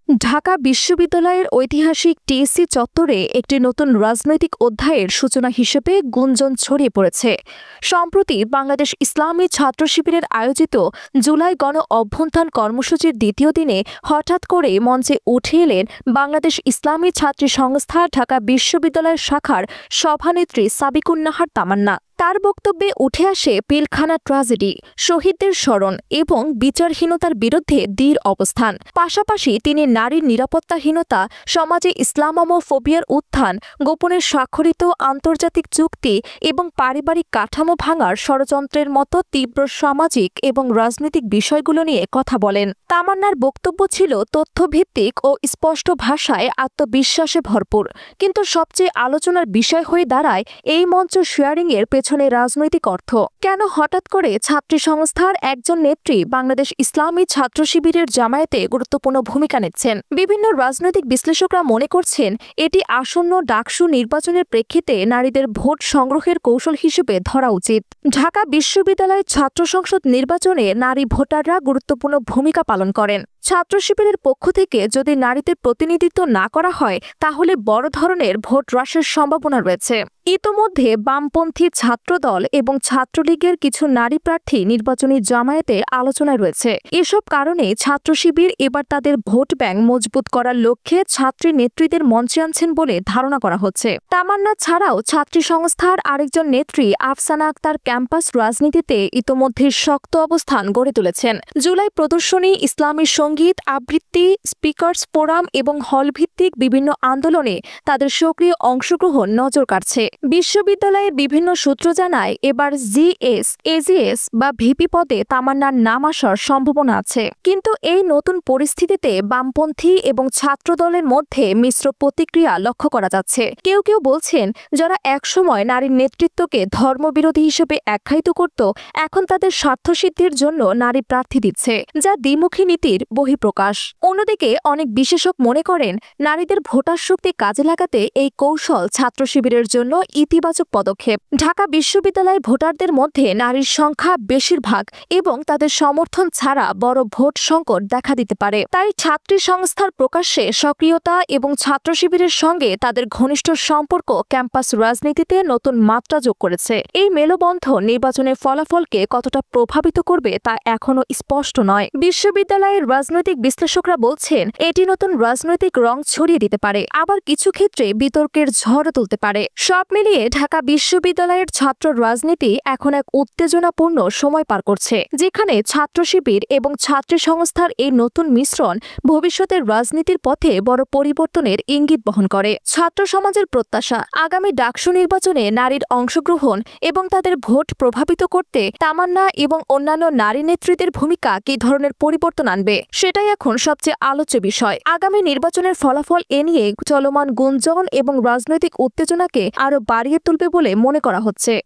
ঢাকা বিশ্ববিদ্যালয়ের ঐতিহাসিক টিএসসি চত্বরে একটি নতুন রাজনৈতিক অধ্যায়ের সূচনা হিসেবে গুঞ্জন ছড়িয়ে পড়েছে। সম্প্রতি বাংলাদেশ ইসলামী ছাত্র শিবিরের আয়োজিত জুলাই গণ অভ্যুত্থান কর্মসূচির দ্বিতীয় দিনে হঠাৎ করে মঞ্চে উঠে এলেন বাংলাদেশ ইসলামী ছাত্রী সংস্থা ঢাকা বিশ্ববিদ্যালয় শাখার সভানেত্রী সাবিকুন নাহার তামান্না। তার বক্তব্যে উঠে আসে পিলখানা ট্র্যাজেডি, শহীদদের স্মরণ এবং বিচারহীনতার বিরুদ্ধে দৃঢ় অবস্থান। পাশাপাশি তিনি নারীর নিরাপত্তাহীনতা, সমাজে ইসলামোফোবিয়ার উত্থান, গোপনে স্বাক্ষরিত আন্তর্জাতিক চুক্তি এবং পারিবারিক কাঠামো ভাঙার ষড়যন্ত্রের মতো তীব্র সামাজিক এবং রাজনৈতিক বিষয়গুলো নিয়ে কথা বলেন। তামান্নার বক্তব্য ছিল তথ্যভিত্তিক ও স্পষ্ট ভাষায় আত্মবিশ্বাসে ভরপুর, কিন্তু সবচেয়ে আলোচনার বিষয় হয়ে দাঁড়ায় এই মঞ্চ শেয়ারিংয়ের পেছনে রাজনৈতিক অর্থ। কেন হঠাৎ করে ছাত্রী সংস্থার একজন নেত্রী বাংলাদেশ ইসলামী ছাত্র শিবিরের জামায়াতে গুরুত্বপূর্ণ ভূমিকা নিচ্ছেন? বিভিন্ন রাজনৈতিক বিশ্লেষকরা মনে করছেন এটি আসন্ন ডাকসু নির্বাচনের প্রেক্ষিতে নারীদের ভোট সংগ্রহের কৌশল হিসেবে ধরা উচিত। ঢাকা বিশ্ববিদ্যালয়ের ছাত্র সংসদ নির্বাচনে নারী ভোটাররা গুরুত্বপূর্ণ ভূমিকা পালন করেন। ছাত্র শিবিরের পক্ষ থেকে যদি নারীদের প্রতিনিধিত্ব না করা হয়, তাহলে বড় ধরনের ভোট হ্রাসের সম্ভাবনা রয়েছে। ইতোমধ্যে বামপন্থী ছাত্রদল এবং ছাত্রলীগের কিছু নারী প্রার্থী নির্বাচনী জামায়াতে আলোচনায় রয়েছে। এসব কারণে ছাত্র শিবির এবার তাদের ভোট ব্যাংক মজবুত করার লক্ষ্যে ছাত্রী নেত্রীদের মঞ্চে আনছেন বলে ধারণা করা হচ্ছে। তামান্না ছাড়াও ছাত্রী সংস্থার আরেকজন নেত্রী আফসানা আক্তার ক্যাম্পাস রাজনীতিতে ইতোমধ্যে শক্ত অবস্থান গড়ে তুলেছেন। জুলাই প্রদর্শনী, ইসলামী সঙ্গীত আবৃত্তি, স্পিকার্স ফোরাম এবং হলভিত্তিক বিভিন্ন আন্দোলনে তাদের সক্রিয় অংশগ্রহণ নজর কাড়ছে। বিশ্ববিদ্যালয়ের বিভিন্ন সূত্র জানায় এবার জিএস, এজিএস বা ভিপি পদে তামান্নার নাম আসার সম্ভাবনা আছে। কিন্তু এই নতুন পরিস্থিতিতে বামপন্থী এবং ছাত্রদলের মধ্যে মিশ্র প্রতিক্রিয়া লক্ষ্য করা যাচ্ছে। কেউ কেউ বলছেন, যারা একসময় নারীর নেতৃত্বকে ধর্মবিরোধী হিসেবে আখ্যায়িত করত, এখন তাদের স্বার্থসিদ্ধির জন্য নারী প্রার্থী দিচ্ছে, যা দ্বিমুখী নীতির বহিঃপ্রকাশ। অন্যদিকে অনেক বিশেষজ্ঞ মনে করেন নারীদের ভোটার শক্তি কাজে লাগাতে এই কৌশল ছাত্র শিবিরের জন্য ইতিবাচক পদক্ষেপ। ঢাকা বিশ্ববিদ্যালয়ের ভোটারদের মধ্যে নারীর সংখ্যা বেশিরভাগ এবং তাদের সমর্থন ছাড়া বড় ভোট সংকট দেখা দিতে পারে। তাই ছাত্রী সংস্থার প্রকাশ্যে সক্রিয়তা এবং ছাত্র শিবিরের সঙ্গে তাদের ঘনিষ্ঠ সম্পর্ক ক্যাম্পাস রাজনীতিতে নতুন মাত্রা যোগ করেছে। এই মেলবন্ধন নির্বাচনের ফলাফলকে কতটা প্রভাবিত করবে তা এখনো স্পষ্ট নয়। বিশ্ববিদ্যালয়ের রাজনৈতিক বিশ্লেষকরা বলছেন এটি নতুন রাজনৈতিক রং ছড়িয়ে দিতে পারে, আবার কিছু ক্ষেত্রে বিতর্কের ঝড় তুলতে পারে। সব মিলিয়ে ঢাকা বিশ্ববিদ্যালয়ের ছাত্র রাজনীতি এখন এক উত্তেজনাপূর্ণ সময় পার করছে, যেখানে ছাত্র শিবির এবং ছাত্রী সংস্থার এই নতুন মিশ্রণ ভবিষ্যতের রাজনীতির পথে বড় পরিবর্তনের ইঙ্গিত বহন করে। ছাত্র সমাজের প্রত্যাশা, আগামী ডাকসু নির্বাচনে নারীর অংশগ্রহণ এবং তাদের ভোট প্রভাবিত করতে তামান্না এবং অন্যান্য নারী নেত্রীদের ভূমিকা কী ধরনের পরিবর্তন আনবে, সেটাই এখন সবচেয়ে আলোচ্য বিষয়। আগামী নির্বাচনের ফলাফল এ নিয়ে চলমান গুঞ্জন এবং রাজনৈতিক উত্তেজনাকে আরও বাড়িয়ে তুলবে বলে মনে করা হচ্ছে।